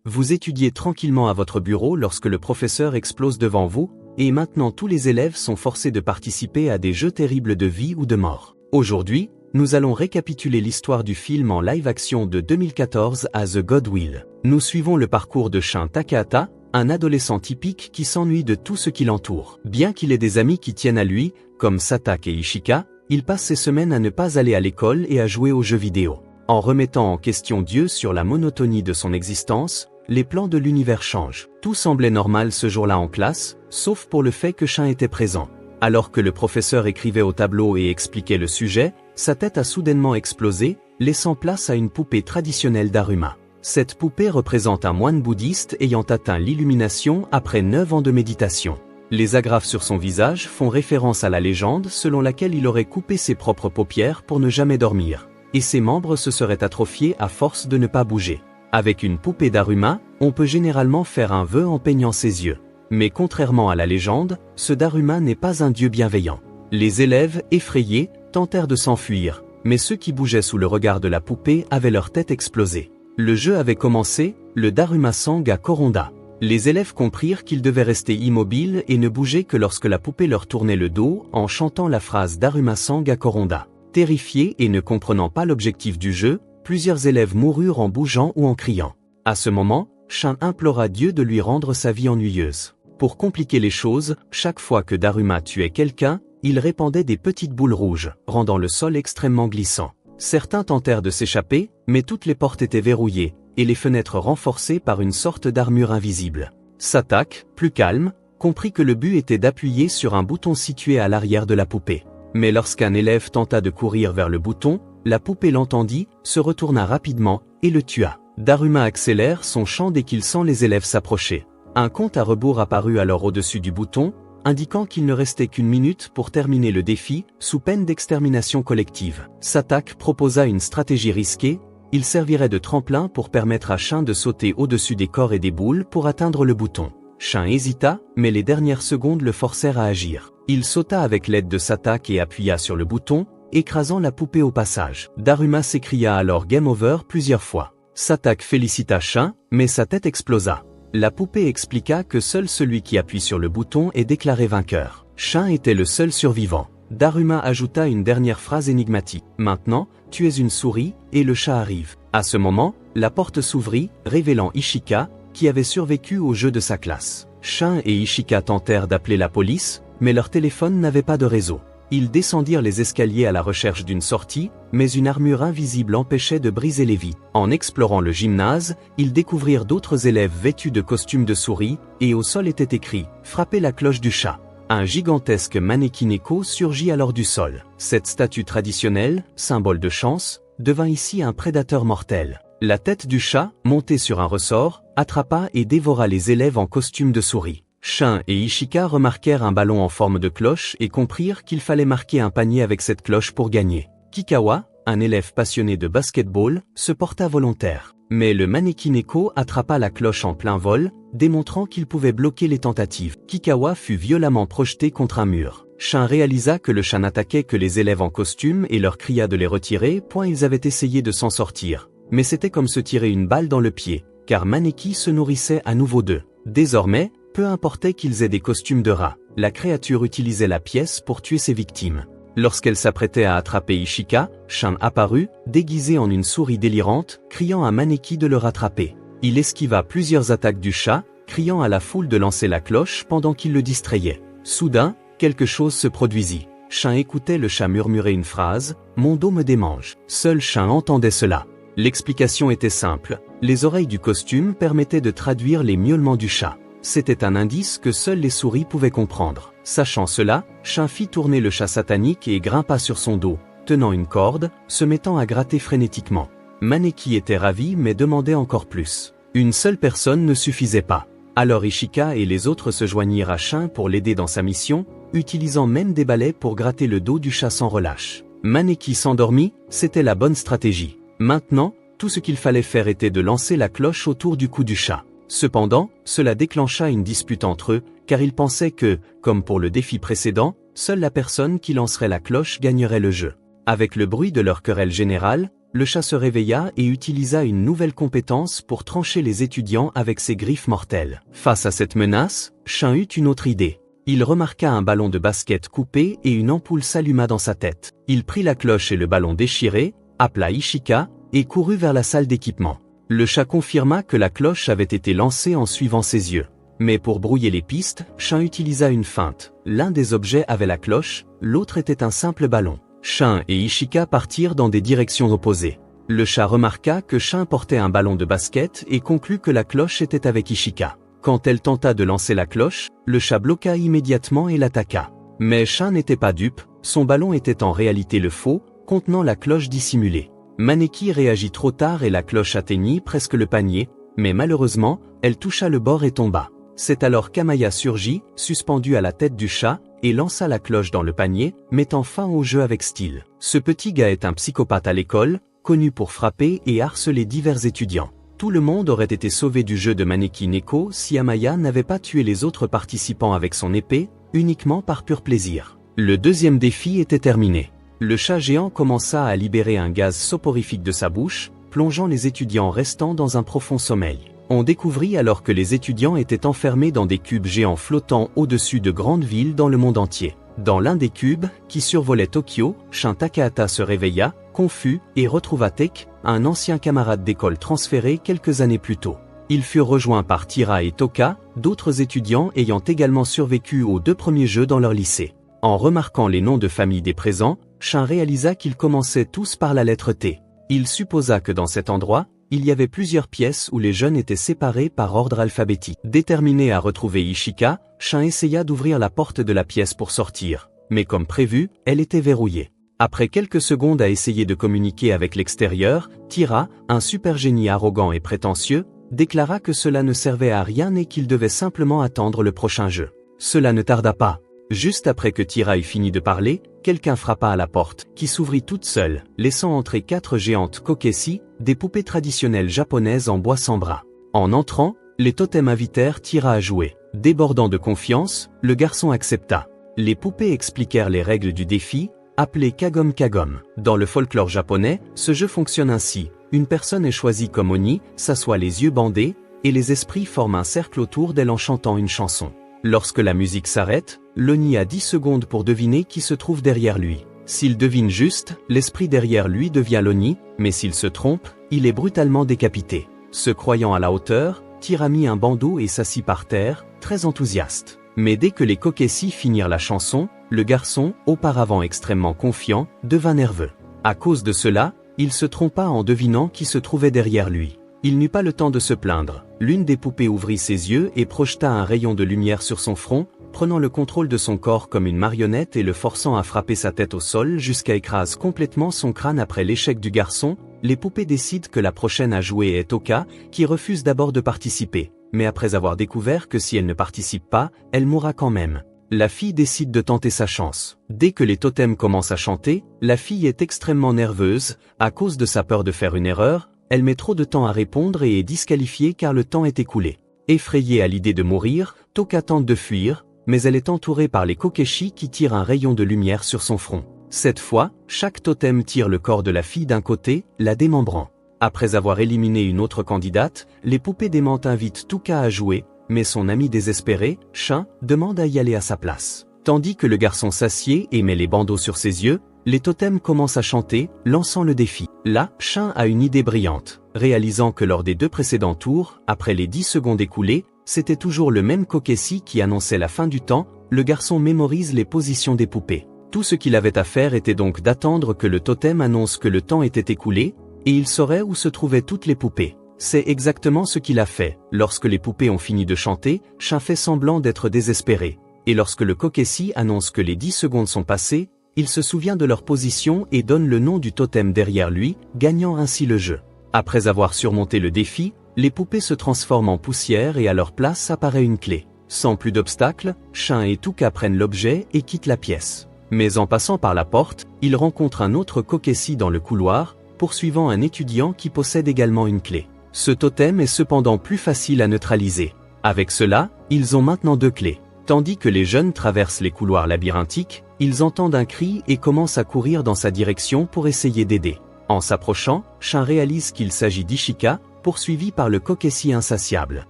Vous étudiez tranquillement à votre bureau lorsque le professeur explose devant vous, et maintenant tous les élèves sont forcés de participer à des jeux terribles de vie ou de mort. Aujourd'hui, nous allons récapituler l'histoire du film en live-action de 2014 à The God Will. Nous suivons le parcours de Shun Takahata, un adolescent typique qui s'ennuie de tout ce qui l'entoure. Bien qu'il ait des amis qui tiennent à lui, comme Satake et Ishika, il passe ses semaines à ne pas aller à l'école et à jouer aux jeux vidéo. En remettant en question Dieu sur la monotonie de son existence, les plans de l'univers changent. Tout semblait normal ce jour-là en classe, sauf pour le fait que Shun était présent. Alors que le professeur écrivait au tableau et expliquait le sujet, sa tête a soudainement explosé, laissant place à une poupée traditionnelle d'Aruma. Cette poupée représente un moine bouddhiste ayant atteint l'illumination après 9 ans de méditation. Les agrafes sur son visage font référence à la légende selon laquelle il aurait coupé ses propres paupières pour ne jamais dormir, et ses membres se seraient atrophiés à force de ne pas bouger. Avec une poupée d'Aruma, on peut généralement faire un vœu en peignant ses yeux. Mais contrairement à la légende, ce Daruma n'est pas un dieu bienveillant. Les élèves, effrayés, tentèrent de s'enfuir, mais ceux qui bougeaient sous le regard de la poupée avaient leur tête explosée. Le jeu avait commencé, le Daruma Sanga Koronda. Les élèves comprirent qu'ils devaient rester immobiles et ne bouger que lorsque la poupée leur tournait le dos en chantant la phrase Daruma Sanga Koronda. Terrifiés et ne comprenant pas l'objectif du jeu, plusieurs élèves moururent en bougeant ou en criant. À ce moment, Shun implora Dieu de lui rendre sa vie ennuyeuse. Pour compliquer les choses, chaque fois que Daruma tuait quelqu'un, il répandait des petites boules rouges, rendant le sol extrêmement glissant. Certains tentèrent de s'échapper, mais toutes les portes étaient verrouillées, et les fenêtres renforcées par une sorte d'armure invisible. Satake, plus calme, comprit que le but était d'appuyer sur un bouton situé à l'arrière de la poupée. Mais lorsqu'un élève tenta de courir vers le bouton, la poupée l'entendit, se retourna rapidement, et le tua. Daruma accélère son chant dès qu'il sent les élèves s'approcher. Un compte à rebours apparut alors au-dessus du bouton, indiquant qu'il ne restait qu'une minute pour terminer le défi, sous peine d'extermination collective. Satake proposa une stratégie risquée, il servirait de tremplin pour permettre à Shun de sauter au-dessus des corps et des boules pour atteindre le bouton. Shun hésita, mais les dernières secondes le forcèrent à agir. Il sauta avec l'aide de Satake et appuya sur le bouton, écrasant la poupée au passage. Daruma s'écria alors Game Over plusieurs fois. Satake félicita Shun, mais sa tête explosa. La poupée expliqua que seul celui qui appuie sur le bouton est déclaré vainqueur. Shun était le seul survivant. Daruma ajouta une dernière phrase énigmatique. Maintenant, tu es une souris, et le chat arrive. À ce moment, la porte s'ouvrit, révélant Ishika, qui avait survécu au jeu de sa classe. Shun et Ishika tentèrent d'appeler la police, mais leur téléphone n'avait pas de réseau. Ils descendirent les escaliers à la recherche d'une sortie, mais une armure invisible empêchait de briser les vitres. En explorant le gymnase, ils découvrirent d'autres élèves vêtus de costumes de souris, et au sol était écrit « Frappez la cloche du chat ». Un gigantesque mannequin surgit alors du sol. Cette statue traditionnelle, symbole de chance, devint ici un prédateur mortel. La tête du chat, montée sur un ressort, attrapa et dévora les élèves en costume de souris. Shun et Ishika remarquèrent un ballon en forme de cloche et comprirent qu'il fallait marquer un panier avec cette cloche pour gagner. Kikawa, un élève passionné de basketball, se porta volontaire. Mais le mannequin attrapa la cloche en plein vol, démontrant qu'il pouvait bloquer les tentatives. Kikawa fut violemment projeté contre un mur. Shun réalisa que le chat n'attaquait que les élèves en costume et leur cria de les retirer, ils avaient essayé de s'en sortir. Mais c'était comme se tirer une balle dans le pied, car Maneki se nourrissait à nouveau d'eux. Désormais, peu importait qu'ils aient des costumes de rat, la créature utilisait la pièce pour tuer ses victimes. Lorsqu'elle s'apprêtait à attraper Ishika, Shun apparut, déguisé en une souris délirante, criant à Maneki de le rattraper. Il esquiva plusieurs attaques du chat, criant à la foule de lancer la cloche pendant qu'il le distrayait. Soudain, quelque chose se produisit. Shun écoutait le chat murmurer une phrase, « Mon dos me démange ». Seul Shun entendait cela. L'explication était simple, les oreilles du costume permettaient de traduire les miaulements du chat. C'était un indice que seules les souris pouvaient comprendre. Sachant cela, Shun fit tourner le chat satanique et grimpa sur son dos, tenant une corde, se mettant à gratter frénétiquement. Maneki était ravi mais demandait encore plus. Une seule personne ne suffisait pas. Alors Ishika et les autres se joignirent à Shun pour l'aider dans sa mission, utilisant même des balais pour gratter le dos du chat sans relâche. Maneki s'endormit, c'était la bonne stratégie. Maintenant, tout ce qu'il fallait faire était de lancer la cloche autour du cou du chat. Cependant, cela déclencha une dispute entre eux, car ils pensaient que, comme pour le défi précédent, seule la personne qui lancerait la cloche gagnerait le jeu. Avec le bruit de leur querelle générale, le chat se réveilla et utilisa une nouvelle compétence pour trancher les étudiants avec ses griffes mortelles. Face à cette menace, Shin eut une autre idée. Il remarqua un ballon de basket coupé et une ampoule s'alluma dans sa tête. Il prit la cloche et le ballon déchiré, appela Ishika, et courut vers la salle d'équipement. Le chat confirma que la cloche avait été lancée en suivant ses yeux. Mais pour brouiller les pistes, Shin utilisa une feinte. L'un des objets avait la cloche, l'autre était un simple ballon. Shin et Ishika partirent dans des directions opposées. Le chat remarqua que Shin portait un ballon de basket et conclut que la cloche était avec Ishika. Quand elle tenta de lancer la cloche, le chat bloqua immédiatement et l'attaqua. Mais Shin n'était pas dupe, son ballon était en réalité le faux, contenant la cloche dissimulée. Maneki réagit trop tard et la cloche atteignit presque le panier, mais malheureusement, elle toucha le bord et tomba. C'est alors qu'Amaya surgit, suspendue à la tête du chat, et lança la cloche dans le panier, mettant fin au jeu avec style. Ce petit gars est un psychopathe à l'école, connu pour frapper et harceler divers étudiants. Tout le monde aurait été sauvé du jeu de Maneki Neko si Amaya n'avait pas tué les autres participants avec son épée, uniquement par pur plaisir. Le deuxième défi était terminé. Le chat géant commença à libérer un gaz soporifique de sa bouche, plongeant les étudiants restants dans un profond sommeil. On découvrit alors que les étudiants étaient enfermés dans des cubes géants flottant au-dessus de grandes villes dans le monde entier. Dans l'un des cubes, qui survolait Tokyo, Shin Takahata se réveilla, confus, et retrouva Tek, un ancien camarade d'école transféré quelques années plus tôt. Ils furent rejoints par Tira et Toka, d'autres étudiants ayant également survécu aux 2 premiers jeux dans leur lycée. En remarquant les noms de famille des présents, Shin réalisa qu'ils commençaient tous par la lettre T. Il supposa que dans cet endroit, il y avait plusieurs pièces où les jeunes étaient séparés par ordre alphabétique. Déterminé à retrouver Ishika, Shin essaya d'ouvrir la porte de la pièce pour sortir, mais comme prévu, elle était verrouillée. Après quelques secondes à essayer de communiquer avec l'extérieur, Tira, un super génie arrogant et prétentieux, déclara que cela ne servait à rien et qu'il devait simplement attendre le prochain jeu. Cela ne tarda pas. Juste après que Tira eut fini de parler, quelqu'un frappa à la porte, qui s'ouvrit toute seule, laissant entrer 4 géantes kokeshi, des poupées traditionnelles japonaises en bois sans bras. En entrant, les totems invitèrent Tira à jouer. Débordant de confiance, le garçon accepta. Les poupées expliquèrent les règles du défi, appelé Kagom Kagom. Dans le folklore japonais, ce jeu fonctionne ainsi. Une personne est choisie comme Oni, s'assoit les yeux bandés, et les esprits forment un cercle autour d'elle en chantant une chanson. Lorsque la musique s'arrête, l'Oni a 10 secondes pour deviner qui se trouve derrière lui. S'il devine juste, l'esprit derrière lui devient l'Oni, mais s'il se trompe, il est brutalement décapité. Se croyant à la hauteur, Tira mit un bandeau et s'assit par terre, très enthousiaste. Mais dès que les kokeshi finirent la chanson, le garçon, auparavant extrêmement confiant, devint nerveux. À cause de cela, il se trompa en devinant qui se trouvait derrière lui. Il n'eut pas le temps de se plaindre. L'une des poupées ouvrit ses yeux et projeta un rayon de lumière sur son front, prenant le contrôle de son corps comme une marionnette et le forçant à frapper sa tête au sol jusqu'à écraser complètement son crâne. Après l'échec du garçon, les poupées décident que la prochaine à jouer est Toka, qui refuse d'abord de participer. Mais après avoir découvert que si elle ne participe pas, elle mourra quand même. La fille décide de tenter sa chance. Dès que les totems commencent à chanter, la fille est extrêmement nerveuse, à cause de sa peur de faire une erreur. Elle met trop de temps à répondre et est disqualifiée car le temps est écoulé. Effrayée à l'idée de mourir, Toka tente de fuir, mais elle est entourée par les kokeshi qui tirent un rayon de lumière sur son front. Cette fois, chaque totem tire le corps de la fille d'un côté, la démembrant. Après avoir éliminé une autre candidate, les poupées démentes invitent Toka à jouer, mais son ami désespéré, Shin, demande à y aller à sa place. Tandis que le garçon s'assied et met les bandeaux sur ses yeux, les totems commencent à chanter, lançant le défi. Là, Shin a une idée brillante. Réalisant que lors des 2 précédents tours, après les 10 secondes écoulées, c'était toujours le même kokeshi qui annonçait la fin du temps, le garçon mémorise les positions des poupées. Tout ce qu'il avait à faire était donc d'attendre que le totem annonce que le temps était écoulé, et il saurait où se trouvaient toutes les poupées. C'est exactement ce qu'il a fait. Lorsque les poupées ont fini de chanter, Shin fait semblant d'être désespéré. Et lorsque le kokeshi annonce que les 10 secondes sont passées, il se souvient de leur position et donne le nom du totem derrière lui, gagnant ainsi le jeu. Après avoir surmonté le défi, les poupées se transforment en poussière et à leur place apparaît une clé. Sans plus d'obstacles, Shin et Toka prennent l'objet et quittent la pièce. Mais en passant par la porte, ils rencontrent un autre kokeshi dans le couloir, poursuivant un étudiant qui possède également une clé. Ce totem est cependant plus facile à neutraliser. Avec cela, ils ont maintenant 2 clés. Tandis que les jeunes traversent les couloirs labyrinthiques, ils entendent un cri et commencent à courir dans sa direction pour essayer d'aider. En s'approchant, Shun réalise qu'il s'agit d'Ishika, poursuivi par le Kokesi insatiable.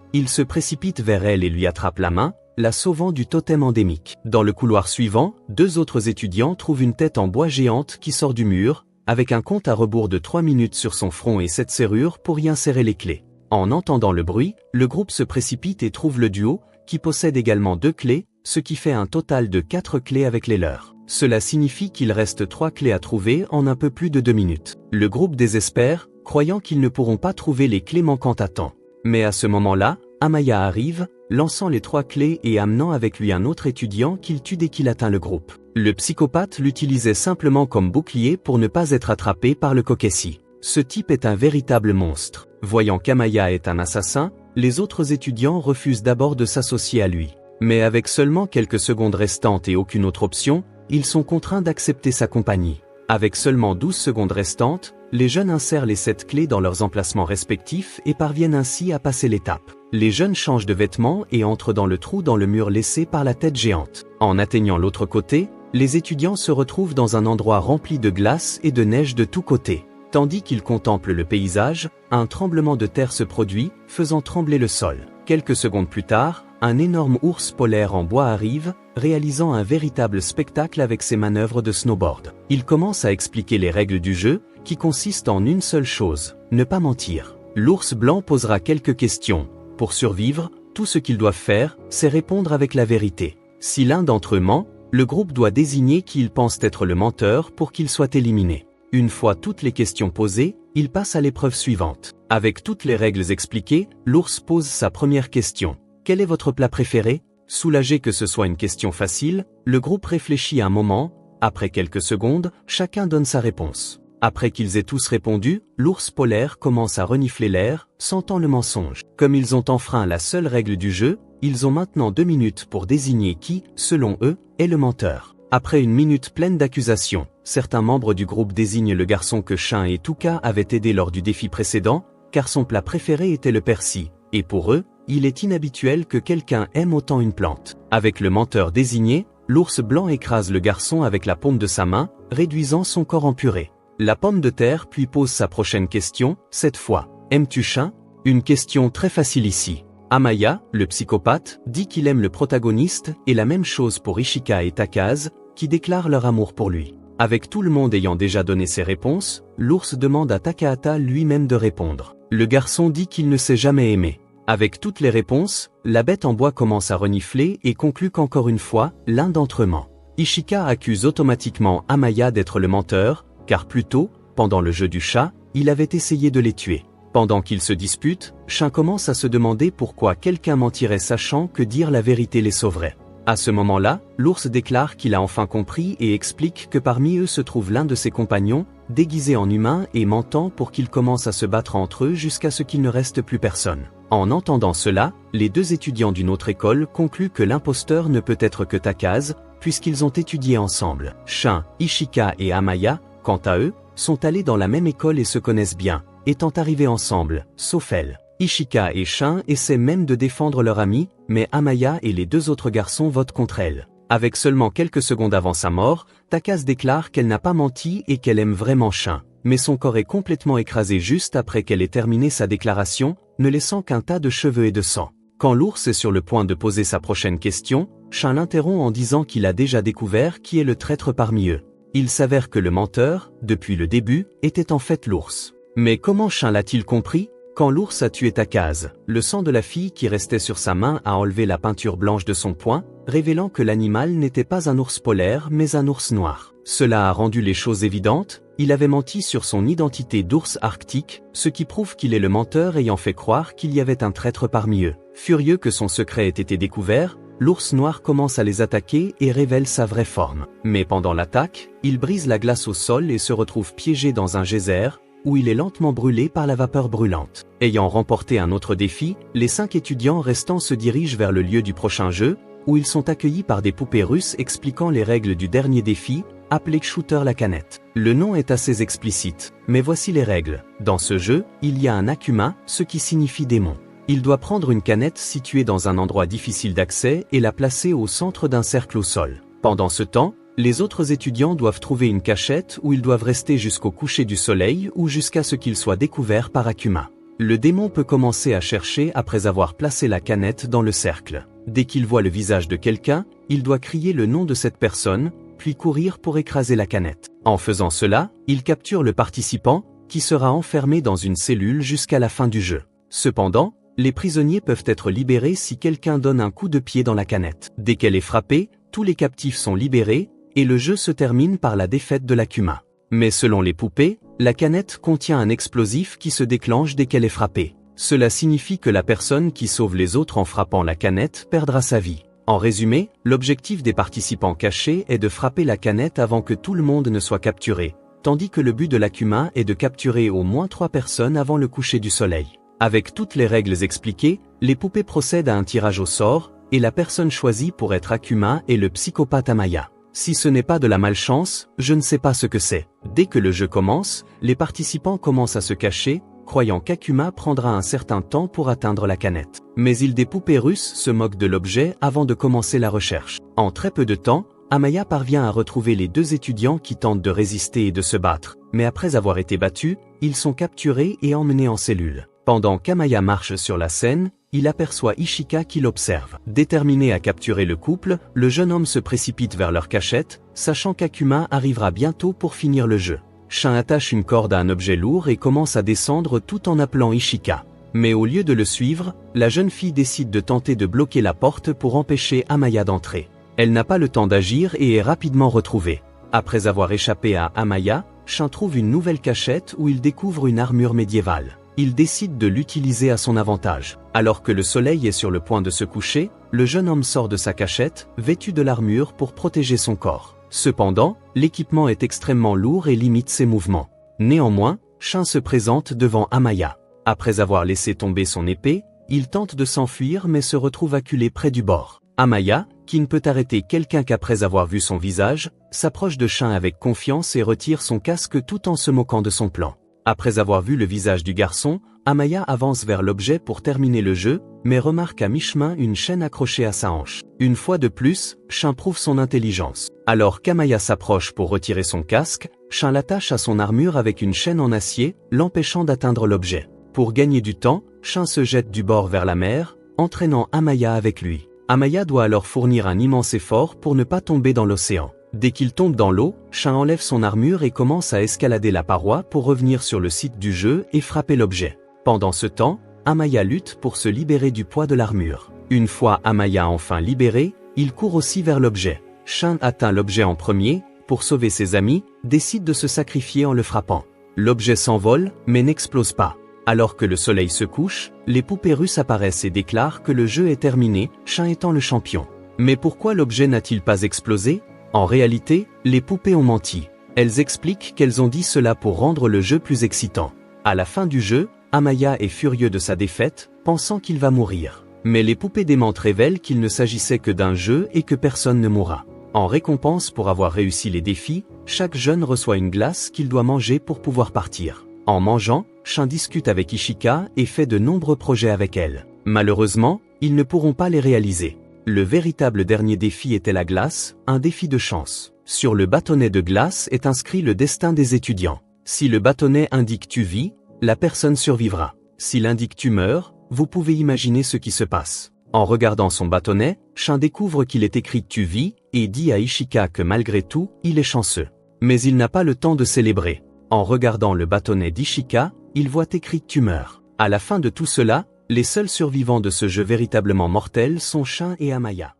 Il se précipite vers elle et lui attrape la main, la sauvant du totem endémique. Dans le couloir suivant, 2 autres étudiants trouvent une tête en bois géante qui sort du mur, avec un compte à rebours de 3 minutes sur son front et 7 serrures pour y insérer les clés. En entendant le bruit, le groupe se précipite et trouve le duo, qui possède également 2 clés, ce qui fait un total de 4 clés avec les leurs. Cela signifie qu'il reste 3 clés à trouver en un peu plus de 2 minutes. Le groupe désespère, croyant qu'ils ne pourront pas trouver les clés manquantes à temps. Mais à ce moment-là, Amaya arrive, lançant les 3 clés et amenant avec lui un autre étudiant qu'il tue dès qu'il atteint le groupe. Le psychopathe l'utilisait simplement comme bouclier pour ne pas être attrapé par le Kokesi. Ce type est un véritable monstre. Voyant qu'Amaya est un assassin, les autres étudiants refusent d'abord de s'associer à lui. Mais avec seulement quelques secondes restantes et aucune autre option, ils sont contraints d'accepter sa compagnie. Avec seulement 12 secondes restantes, les jeunes insèrent les 7 clés dans leurs emplacements respectifs et parviennent ainsi à passer l'étape. Les jeunes changent de vêtements et entrent dans le trou dans le mur laissé par la tête géante. En atteignant l'autre côté, les étudiants se retrouvent dans un endroit rempli de glace et de neige de tous côtés. Tandis qu'ils contemplent le paysage, un tremblement de terre se produit, faisant trembler le sol. Quelques secondes plus tard, un énorme ours polaire en bois arrive, réalisant un véritable spectacle avec ses manœuvres de snowboard. Il commence à expliquer les règles du jeu, qui consistent en une seule chose, ne pas mentir. L'ours blanc posera quelques questions. Pour survivre, tout ce qu'ils doivent faire, c'est répondre avec la vérité. Si l'un d'entre eux ment, le groupe doit désigner qui ils pensent être le menteur pour qu'il soit éliminé. Une fois toutes les questions posées, il passe à l'épreuve suivante. Avec toutes les règles expliquées, l'ours pose sa première question. Quel est votre plat préféré? Soulagé que ce soit une question facile, le groupe réfléchit un moment, après quelques secondes, chacun donne sa réponse. Après qu'ils aient tous répondu, l'ours polaire commence à renifler l'air, sentant le mensonge. Comme ils ont enfreint la seule règle du jeu, ils ont maintenant 2 minutes pour désigner qui, selon eux, est le menteur. Après une minute pleine d'accusations, certains membres du groupe désignent le garçon que Shun et Tuka avaient aidé lors du défi précédent, car son plat préféré était le persil, et pour eux, il est inhabituel que quelqu'un aime autant une plante. Avec le menteur désigné, l'ours blanc écrase le garçon avec la paume de sa main, réduisant son corps en purée. La pomme de terre puis pose sa prochaine question, cette fois. Aimes-tu Shun? Une question très facile ici. Amaya, le psychopathe, dit qu'il aime le protagoniste, et la même chose pour Ishika et Takase, qui déclarent leur amour pour lui. Avec tout le monde ayant déjà donné ses réponses, l'ours demande à Takahata lui-même de répondre. Le garçon dit qu'il ne s'est jamais aimé. Avec toutes les réponses, la bête en bois commence à renifler et conclut qu'encore une fois, l'un d'entre eux ment. Ishika accuse automatiquement Amaya d'être le menteur, car plus tôt, pendant le jeu du chat, il avait essayé de les tuer. Pendant qu'ils se disputent, Shun commence à se demander pourquoi quelqu'un mentirait sachant que dire la vérité les sauverait. À ce moment-là, l'ours déclare qu'il a enfin compris et explique que parmi eux se trouve l'un de ses compagnons, déguisé en humain et mentant pour qu'ils commencent à se battre entre eux jusqu'à ce qu'il ne reste plus personne. En entendant cela, les 2 étudiants d'une autre école concluent que l'imposteur ne peut être que Takase, puisqu'ils ont étudié ensemble. Shun, Ishika et Amaya, quant à eux, sont allés dans la même école et se connaissent bien, étant arrivés ensemble, sauf elle. Ishika et Shun essaient même de défendre leur amie, mais Amaya et les 2 autres garçons votent contre elle. Avec seulement quelques secondes avant sa mort, Takase déclare qu'elle n'a pas menti et qu'elle aime vraiment Shun. Mais son corps est complètement écrasé juste après qu'elle ait terminé sa déclaration, ne laissant qu'un tas de cheveux et de sang. Quand l'ours est sur le point de poser sa prochaine question, Shun l'interrompt en disant qu'il a déjà découvert qui est le traître parmi eux. Il s'avère que le menteur, depuis le début, était en fait l'ours. Mais comment Shun l'a-t-il compris? Quand l'ours a tué Takase, le sang de la fille qui restait sur sa main a enlevé la peinture blanche de son poing, révélant que l'animal n'était pas un ours polaire mais un ours noir. Cela a rendu les choses évidentes, il avait menti sur son identité d'ours arctique, ce qui prouve qu'il est le menteur ayant fait croire qu'il y avait un traître parmi eux. Furieux que son secret ait été découvert, l'ours noir commence à les attaquer et révèle sa vraie forme. Mais pendant l'attaque, il brise la glace au sol et se retrouve piégé dans un geyser, où il est lentement brûlé par la vapeur brûlante. Ayant remporté un autre défi, les 5 étudiants restants se dirigent vers le lieu du prochain jeu, où ils sont accueillis par des poupées russes expliquant les règles du dernier défi, appelé Shooter la canette. Le nom est assez explicite, mais voici les règles. Dans ce jeu, il y a un Akuma, ce qui signifie démon. Il doit prendre une canette située dans un endroit difficile d'accès et la placer au centre d'un cercle au sol. Pendant ce temps, Les autres étudiants doivent trouver une cachette où ils doivent rester jusqu'au coucher du soleil ou jusqu'à ce qu'ils soient découverts par Akuma. Le démon peut commencer à chercher après avoir placé la canette dans le cercle. Dès qu'il voit le visage de quelqu'un, il doit crier le nom de cette personne, puis courir pour écraser la canette. En faisant cela, il capture le participant, qui sera enfermé dans une cellule jusqu'à la fin du jeu. Cependant, les prisonniers peuvent être libérés si quelqu'un donne un coup de pied dans la canette. Dès qu'elle est frappée, tous les captifs sont libérés, et le jeu se termine par la défaite de l'Akuma. Mais selon les poupées, la canette contient un explosif qui se déclenche dès qu'elle est frappée. Cela signifie que la personne qui sauve les autres en frappant la canette perdra sa vie. En résumé, l'objectif des participants cachés est de frapper la canette avant que tout le monde ne soit capturé, tandis que le but de l'Akuma est de capturer au moins 3 personnes avant le coucher du soleil. Avec toutes les règles expliquées, les poupées procèdent à un tirage au sort, et la personne choisie pour être Akuma est le psychopathe Amaya. Si ce n'est pas de la malchance, je ne sais pas ce que c'est. Dès que le jeu commence, les participants commencent à se cacher, croyant qu'Akuma prendra un certain temps pour atteindre la canette. Mais des poupées russes se moquent de l'objet avant de commencer la recherche. En très peu de temps, Amaya parvient à retrouver les 2 étudiants qui tentent de résister et de se battre, mais après avoir été battus, ils sont capturés et emmenés en cellule. Pendant qu'Amaya marche sur la scène, il aperçoit Ishika qui l'observe. Déterminé à capturer le couple, le jeune homme se précipite vers leur cachette, sachant qu'Akuma arrivera bientôt pour finir le jeu. Shin attache une corde à un objet lourd et commence à descendre tout en appelant Ishika. Mais au lieu de le suivre, la jeune fille décide de tenter de bloquer la porte pour empêcher Amaya d'entrer. Elle n'a pas le temps d'agir et est rapidement retrouvée. Après avoir échappé à Amaya, Shin trouve une nouvelle cachette où il découvre une armure médiévale. Il décide de l'utiliser à son avantage. Alors que le soleil est sur le point de se coucher, le jeune homme sort de sa cachette, vêtu de l'armure pour protéger son corps. Cependant, l'équipement est extrêmement lourd et limite ses mouvements. Néanmoins, Shin se présente devant Amaya. Après avoir laissé tomber son épée, il tente de s'enfuir mais se retrouve acculé près du bord. Amaya, qui ne peut arrêter quelqu'un qu'après avoir vu son visage, s'approche de Shin avec confiance et retire son casque tout en se moquant de son plan. Après avoir vu le visage du garçon, Amaya avance vers l'objet pour terminer le jeu, mais remarque à mi-chemin une chaîne accrochée à sa hanche. Une fois de plus, Shin prouve son intelligence. Alors qu'Amaya s'approche pour retirer son casque, Shin l'attache à son armure avec une chaîne en acier, l'empêchant d'atteindre l'objet. Pour gagner du temps, Shin se jette du bord vers la mer, entraînant Amaya avec lui. Amaya doit alors fournir un immense effort pour ne pas tomber dans l'océan. Dès qu'il tombe dans l'eau, Shin enlève son armure et commence à escalader la paroi pour revenir sur le site du jeu et frapper l'objet. Pendant ce temps, Amaya lutte pour se libérer du poids de l'armure. Une fois Amaya enfin libéré, il court aussi vers l'objet. Shin atteint l'objet en premier, pour sauver ses amis, décide de se sacrifier en le frappant. L'objet s'envole, mais n'explose pas. Alors que le soleil se couche, les poupées russes apparaissent et déclarent que le jeu est terminé, Shin étant le champion. Mais pourquoi l'objet n'a-t-il pas explosé ? En réalité, les poupées ont menti. Elles expliquent qu'elles ont dit cela pour rendre le jeu plus excitant. À la fin du jeu, Amaya est furieux de sa défaite, pensant qu'il va mourir. Mais les poupées démentes révèlent qu'il ne s'agissait que d'un jeu et que personne ne mourra. En récompense pour avoir réussi les défis, chaque jeune reçoit une glace qu'il doit manger pour pouvoir partir. En mangeant, Shin discute avec Ishika et fait de nombreux projets avec elle. Malheureusement, ils ne pourront pas les réaliser. Le véritable dernier défi était la glace, un défi de chance. Sur le bâtonnet de glace est inscrit le destin des étudiants. Si le bâtonnet indique tu vis, la personne survivra. S'il indique tu meurs, vous pouvez imaginer ce qui se passe. En regardant son bâtonnet, Shin découvre qu'il est écrit tu vis et dit à Ishika que malgré tout, il est chanceux. Mais il n'a pas le temps de célébrer. En regardant le bâtonnet d'Ishika, il voit écrit tu meurs. À la fin de tout cela, les seuls survivants de ce jeu véritablement mortel sont Shin et Amaya.